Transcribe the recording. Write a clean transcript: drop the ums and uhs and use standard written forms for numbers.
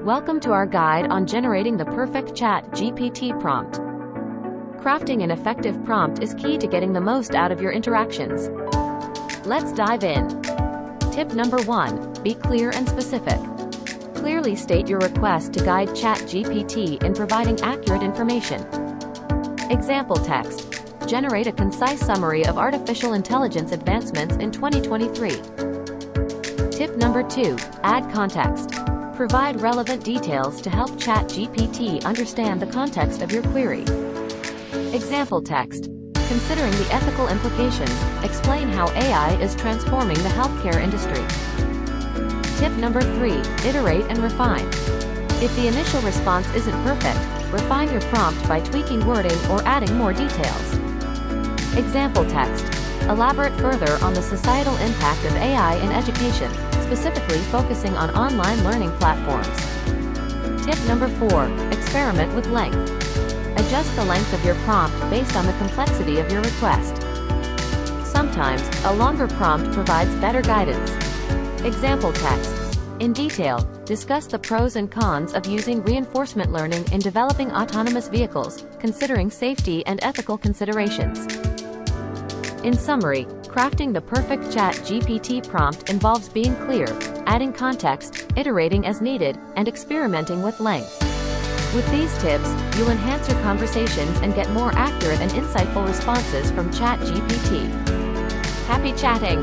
Welcome to our guide on generating the perfect ChatGPT prompt. Crafting an effective prompt is key to getting the most out of your interactions. Let's dive in. Tip number 1. Be clear and specific. Clearly state your request to guide ChatGPT in providing accurate information. Example text. Generate a concise summary of artificial intelligence advancements in 2023. Tip number 2. Add context. Provide relevant details to help ChatGPT understand the context of your query. Example text. Considering the ethical implications, explain how AI is transforming the healthcare industry. Tip number 3. Iterate and refine. If the initial response isn't perfect, refine your prompt by tweaking wording or adding more details. Example text. Elaborate further on the societal impact of AI in education, specifically focusing on online learning platforms. Tip number 4. Experiment with length. Adjust the length of your prompt based on the complexity of your request. Sometimes, a longer prompt provides better guidance. Example text. In detail, discuss the pros and cons of using reinforcement learning in developing autonomous vehicles, considering safety and ethical considerations. In summary, crafting the perfect ChatGPT prompt involves being clear, adding context, iterating as needed, and experimenting with length. With these tips, you'll enhance your conversations and get more accurate and insightful responses from ChatGPT. Happy chatting!